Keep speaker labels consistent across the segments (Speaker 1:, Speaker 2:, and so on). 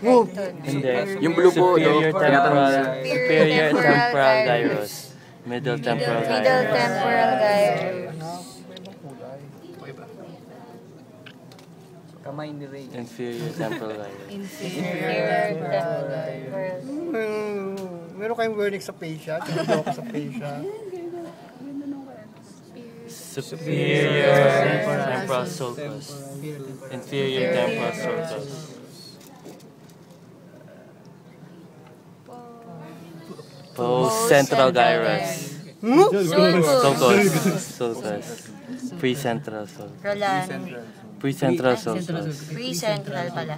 Speaker 1: Hindi.
Speaker 2: Yung blue po,
Speaker 1: Superior temporal gyrus. Middle temporal
Speaker 3: Middle
Speaker 1: gyrus.
Speaker 3: temporal gyrus.
Speaker 4: Kamay ni Ray.
Speaker 1: Inferior temporal gyrus.
Speaker 3: Inferior temporal gyrus.
Speaker 5: Meron kayong Wernicke sa fascia, tinadok sa fascia.
Speaker 1: Superior temporal sulcus. Inferior temporal sulcus. Post central gyrus. Sulcus. Sulcus. Pre-central sulcus.
Speaker 3: Roland.
Speaker 1: Pre-central sulcus.
Speaker 3: Pre-central pala.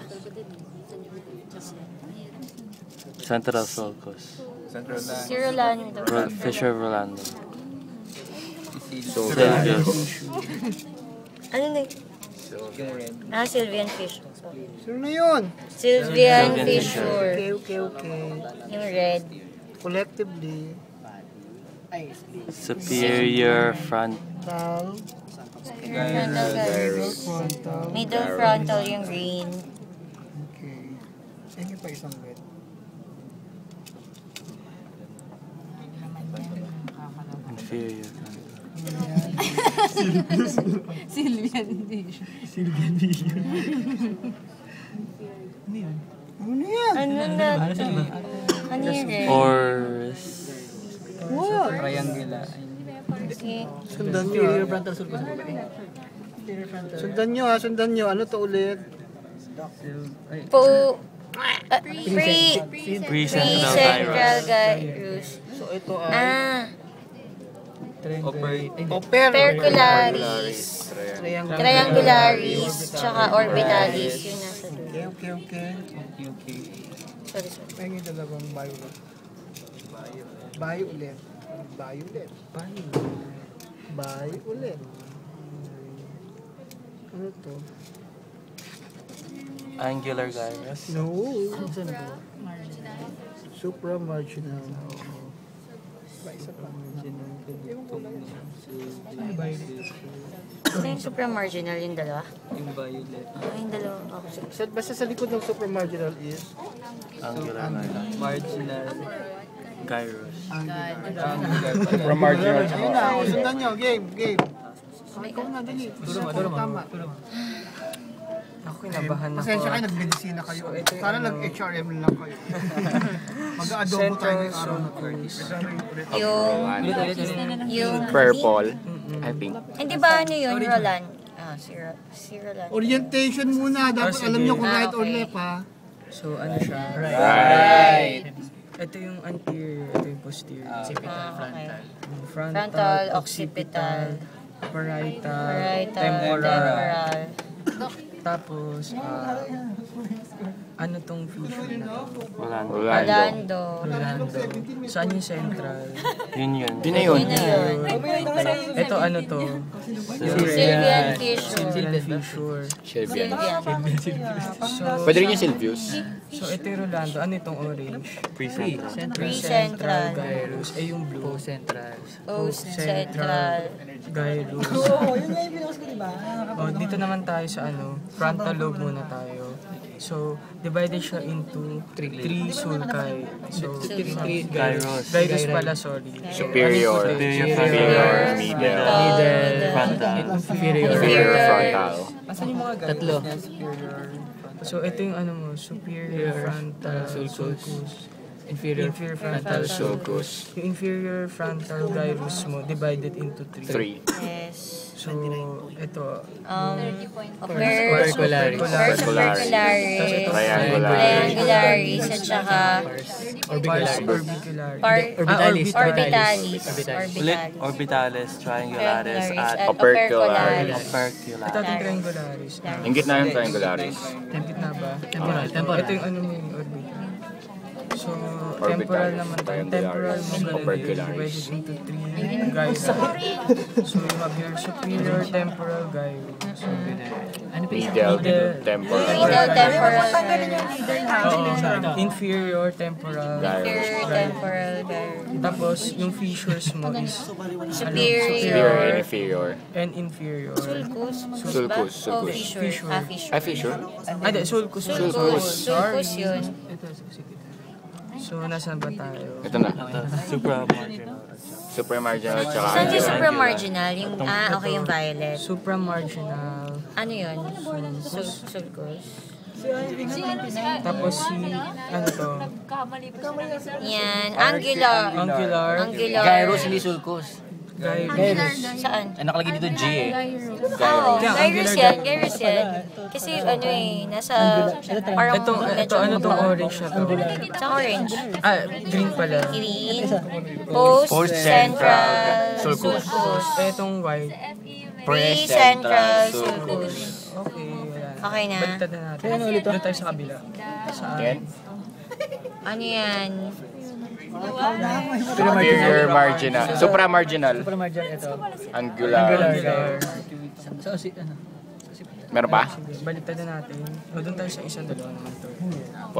Speaker 1: Central sulcus.
Speaker 3: Si Rolando.
Speaker 1: Fisher Rolando.
Speaker 2: Sylvius.
Speaker 3: Ano na? Sylvian Fish.
Speaker 5: Sino na yun?
Speaker 3: Sylvian Fissure.
Speaker 5: Okay.
Speaker 3: Yung red.
Speaker 5: Collectively,
Speaker 1: Superior front.
Speaker 5: tal,
Speaker 3: Frontal gyrus.
Speaker 5: frontal.
Speaker 3: Middle frontal yung green.
Speaker 5: Okay. Saan yung pa isang red?
Speaker 1: Inferior.
Speaker 6: Sylvian Dish.
Speaker 5: Ano na yan?
Speaker 3: Ano na to? Ano yung red?
Speaker 1: Or
Speaker 4: Triangular.
Speaker 3: Okay.
Speaker 5: Sundan nyo. Sundan nyo. Ano to ulit?
Speaker 3: Pre-central gyrus.
Speaker 5: So ito ay
Speaker 3: Opercularis. Triangularis. Tsaka orbitalis. Yung nasa doon.
Speaker 5: Okay.
Speaker 3: Sorry.
Speaker 5: May dalawang violet. Violet. Ano to?
Speaker 1: angular gyrus.
Speaker 5: No. Supramarginal. Isa pa.
Speaker 3: Ano yung supramarginal yung dalawa?
Speaker 4: Yung violet.
Speaker 3: Yung dalawa. Okay.
Speaker 5: Basta sa likod ng supramarginal is
Speaker 1: Angular
Speaker 4: Marginal.
Speaker 1: gyrus.
Speaker 2: Marginal.
Speaker 5: ayun na. Sundan nyo. Game. Ikaw na, dali. Tama.
Speaker 4: Ako kinabahan ako.
Speaker 5: Pasensya kayo, nag-medicina kayo. Sana nag-HRM lang kayo. Mag-adobo tayo ng araw na to.
Speaker 3: Yung
Speaker 2: Purple, I think.
Speaker 3: hindi ba ano yun, Roland? Si Roland.
Speaker 5: Orientation muna. Dapat alam nyo kung right or left, ha?
Speaker 4: So ano siya?
Speaker 2: Right.
Speaker 4: Ito yung anterior, ito yung posterior.
Speaker 3: Okay.
Speaker 4: Frontal, occipital, parietal, temporal.
Speaker 3: Temporal.
Speaker 4: Tapos, ano tong fissure na to?
Speaker 1: Rolando.
Speaker 3: Rolando.
Speaker 4: Rolando. Saan yung central?
Speaker 1: Yun.
Speaker 2: Yun na yun.
Speaker 3: Yun na yun.
Speaker 4: Ito ano to?
Speaker 3: Sylvian Fissure.
Speaker 4: Sylvian fissure.
Speaker 2: Sylvian.
Speaker 4: So,
Speaker 2: Pwede rin yung Sylvius.
Speaker 4: so ito yung Rolando. Ano itong orange?
Speaker 1: Pre-central.
Speaker 3: Pre-central.
Speaker 4: Gyrus. Yung blue. Post-central.
Speaker 3: Post-central.
Speaker 4: Gyrus. Oh, dito naman tayo sa frontal lobe muna tayo. So, divided siya into three sulci. So,
Speaker 1: Gyrus.
Speaker 4: gyrus pala, sorry.
Speaker 2: Superior.
Speaker 1: Superior.
Speaker 2: Middle.
Speaker 1: Frontal.
Speaker 2: Inferior frontal.
Speaker 4: Asan yung mga gyrus? Tatlo. Superior. So, ito yung superior frontal sulcus. Inferior frontal sulcus. Yung inferior frontal gyrus mo divided into three.
Speaker 3: Yes.
Speaker 4: So, ito.
Speaker 3: Opercularis. Triangularis. At saka
Speaker 4: Orbicularis.
Speaker 1: Orbitalis, triangularis, at
Speaker 2: Opercularis.
Speaker 1: opercularis.
Speaker 4: Ito ating triangularis.
Speaker 2: Yung gitna yung triangularis.
Speaker 4: Yung gitna ba? Temporal. Ito yung mo yung orbital. So,
Speaker 2: Orbital.
Speaker 4: temporal naman tayo. Temporal mo ganun din.
Speaker 2: Opercularis.
Speaker 4: Divided into 3 gyros. So, you have your superior temporal gyro. So,
Speaker 2: Middle temporal.
Speaker 3: Middle temporal.
Speaker 4: inferior temporal.
Speaker 3: Inferior temporal gyro.
Speaker 4: Tapos, yung fissures mo is
Speaker 2: Superior
Speaker 3: Superior.
Speaker 2: and inferior.
Speaker 4: and inferior.
Speaker 3: Sulcus.
Speaker 2: Sulcus.
Speaker 3: Oh,
Speaker 2: Sulcus.
Speaker 3: fissure. Ah, fissure.
Speaker 2: Ah, fissure?
Speaker 4: Hindi, sulcus.
Speaker 3: Sulcus.
Speaker 4: Sorry.
Speaker 3: Sulcus yun.
Speaker 4: Ito, sige. So, nasaan ba tayo?
Speaker 2: Ito na.
Speaker 1: Ito, supramarginal.
Speaker 2: Supramarginal tsaka
Speaker 3: Saan yung
Speaker 2: angular.
Speaker 3: supramarginal? Yung, okay, yung violet.
Speaker 4: Supramarginal.
Speaker 3: Ano yun? Sulcus.
Speaker 4: Tapos si, ano to?
Speaker 3: Yan. Angular.
Speaker 4: Angular.
Speaker 3: Angular.
Speaker 1: Gyros, hindi sulcus.
Speaker 4: Gyros.
Speaker 3: Saan?
Speaker 1: Nakalagay dito G eh.
Speaker 3: Oo,
Speaker 4: Kaya
Speaker 3: gyrus
Speaker 4: angular
Speaker 3: yan, gyrus yan. Kasi ano eh, nasa parang
Speaker 4: Ito ano tong orange na to?
Speaker 3: Sa orange.
Speaker 4: Ah, green pala.
Speaker 3: Green. Post central
Speaker 2: Sulcus.
Speaker 3: sulcus.
Speaker 4: Etong white.
Speaker 3: Pre-central sulcus.
Speaker 4: Okay, wala.
Speaker 3: Okay na.
Speaker 4: Baliktad na natin. Doon tayo sa kabila. Saan?
Speaker 2: Yan.
Speaker 3: Ano yan?
Speaker 2: Superior marginal. Supramarginal.
Speaker 4: Supramarginal ito.
Speaker 2: Angular.
Speaker 4: Angular.
Speaker 2: Meron pa?
Speaker 4: Baliktad na natin. O, doon tayo sa isang dalawa naman to.